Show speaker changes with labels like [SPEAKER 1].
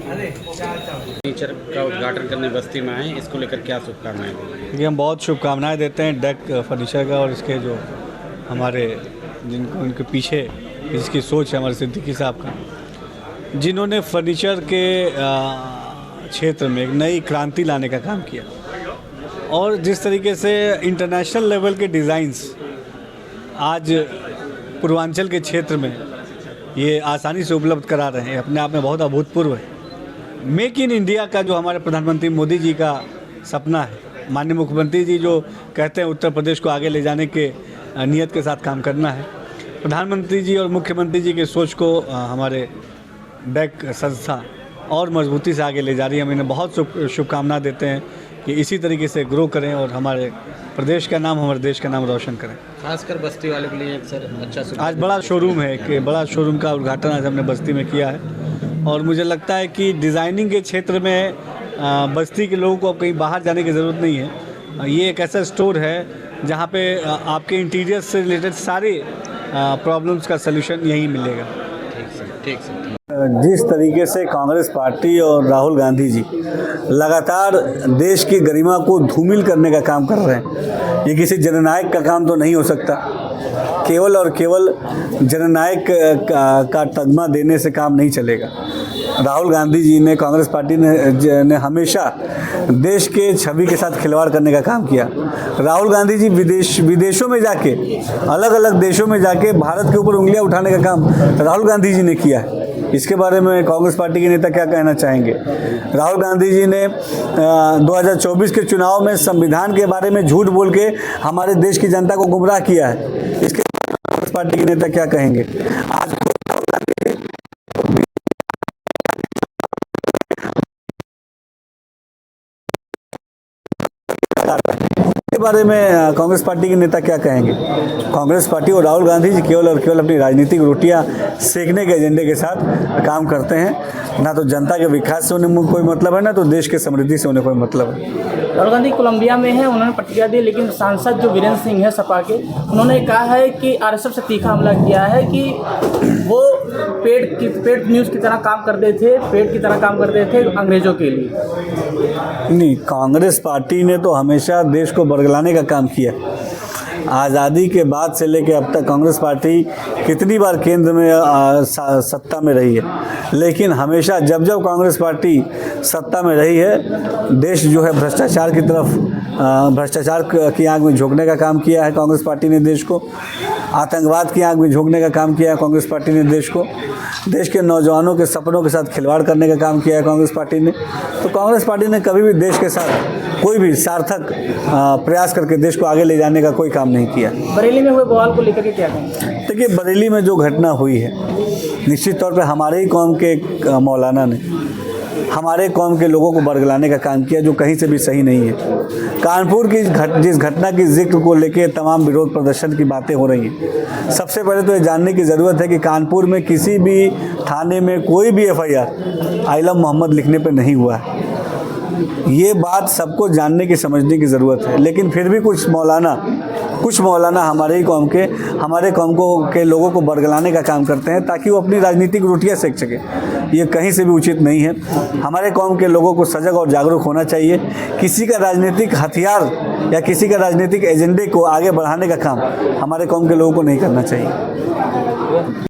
[SPEAKER 1] Furniture का उद्घाटन करने बस्ती में आए, इसको लेकर क्या शुभकामनाएं देंगे?
[SPEAKER 2] देखिए, हम बहुत शुभकामनाएं देते हैं डेक फर्नीचर का और इसके जो हमारे जिनको उनके पीछे इसकी सोच है, हमारे सिद्दीकी साहब का, जिन्होंने फर्नीचर के क्षेत्र में एक नई क्रांति लाने का काम किया और जिस तरीके से इंटरनेशनल लेवल के डिज़ाइंस आज पूर्वांचल के क्षेत्र में ये आसानी से उपलब्ध करा रहे हैं, अपने आप में बहुत अभूतपूर्व है। मेक इन इंडिया का जो हमारे प्रधानमंत्री मोदी जी का सपना है, माननीय मुख्यमंत्री जी जो कहते हैं उत्तर प्रदेश को आगे ले जाने के नियत के साथ काम करना है, प्रधानमंत्री जी और मुख्यमंत्री जी के सोच को हमारे डेक संस्था और मजबूती से आगे ले जा रही है। हम इन्हें बहुत शुभकामना देते हैं कि इसी तरीके से ग्रो करें और हमारे प्रदेश का नाम, हमारे देश का नाम रोशन करें।
[SPEAKER 1] खासकर बस्ती वालों के लिए सर अच्छा
[SPEAKER 2] आज बड़ा शोरूम है कि बड़ा शोरूम का उद्घाटन आज हमने बस्ती में किया है और मुझे लगता है कि डिज़ाइनिंग के क्षेत्र में बस्ती के लोगों को अब कहीं बाहर जाने की ज़रूरत नहीं है। ये एक ऐसा स्टोर है जहाँ पे आपके इंटीरियर से रिलेटेड सारे प्रॉब्लम्स का सलूशन यहीं मिलेगा।
[SPEAKER 1] ठीक सर।
[SPEAKER 2] जिस तरीके से कांग्रेस पार्टी और राहुल गांधी जी लगातार देश की गरिमा को धूमिल करने का काम कर रहे हैं, ये किसी जननायक का काम तो नहीं हो सकता। केवल और केवल जननायक का तगमा देने से काम नहीं चलेगा। राहुल गांधी जी ने, कांग्रेस पार्टी ने हमेशा देश के छवि के साथ खिलवाड़ करने का काम किया। राहुल गांधी जी विदेशों में जाके, अलग अलग देशों में जाके भारत के ऊपर उंगलियां उठाने का काम राहुल गांधी जी ने किया है। इसके बारे में कांग्रेस पार्टी के नेता क्या कहना चाहेंगे? राहुल गांधी जी ने 2024 के चुनाव में संविधान के बारे में झूठ बोल के हमारे देश की जनता को गुमराह किया है। इसके कांग्रेस पार्टी के नेता क्या कहेंगे? आज के बारे में कांग्रेस पार्टी के नेता क्या कहेंगे? कांग्रेस पार्टी और राहुल गांधी जी केवल और केवल अपनी राजनीतिक रोटियां सेकने के एजेंडे के साथ काम करते हैं। ना तो जनता के विकास से उन्हें कोई मतलब है, ना तो देश के समृद्धि से उन्हें कोई मतलब है।
[SPEAKER 3] राहुल गांधी कोलंबिया में है, उन्होंने प्रतिक्रिया दी, लेकिन सांसद जो वीरेंद्र सिंह है सपा के, उन्होंने कहा है कि आरएसएफ से तीखा हमला किया है कि वो पेड न्यूज़ की तरह काम करते थे, पेड की तरह काम करते थे अंग्रेजों के लिए।
[SPEAKER 2] नहीं, कांग्रेस पार्टी ने तो हमेशा देश को बरगलाने का काम किया। आज़ादी के बाद से लेकर अब तक कांग्रेस पार्टी कितनी बार केंद्र में सत्ता में रही है, लेकिन हमेशा जब जब कांग्रेस पार्टी सत्ता में रही है, देश जो है भ्रष्टाचार की तरफ, भ्रष्टाचार की आग में झोंकने का काम किया है कांग्रेस पार्टी ने देश को। आतंकवाद की आग में झोंकने का काम किया है कांग्रेस पार्टी ने देश को। देश के नौजवानों के सपनों के साथ खिलवाड़ करने का काम किया है कांग्रेस पार्टी ने। तो कांग्रेस पार्टी ने कभी भी देश के साथ कोई भी सार्थक प्रयास करके देश को आगे ले जाने का कोई काम नहीं किया।
[SPEAKER 3] बरेली में हुए बवाल को लेकर के क्या कहेंगे?
[SPEAKER 2] देखिए, बरेली में जो घटना हुई है, निश्चित तौर पे हमारे ही कौम के मौलाना ने हमारे कौम के लोगों को बरगलाने का काम किया, जो कहीं से भी सही नहीं है। कानपुर की जिस घटना की जिक्र को लेकर तमाम विरोध प्रदर्शन की बातें हो रही हैं, सबसे पहले तो ये जानने की ज़रूरत है कि कानपुर में किसी भी थाने में कोई भी FIR आइलम मोहम्मद लिखने पर नहीं हुआ है। ये बात सबको जानने की, समझने की ज़रूरत है। लेकिन फिर भी कुछ मौलाना हमारे कौम के लोगों को बरगलाने का काम करते हैं ताकि वो अपनी राजनीतिक रोटियां सेक सके। ये कहीं से भी उचित नहीं है। हमारे कौम के लोगों को सजग और जागरूक होना चाहिए। किसी का राजनीतिक हथियार या किसी का राजनीतिक एजेंडे को आगे बढ़ाने का काम हमारे कौम के लोगों को नहीं करना चाहिए।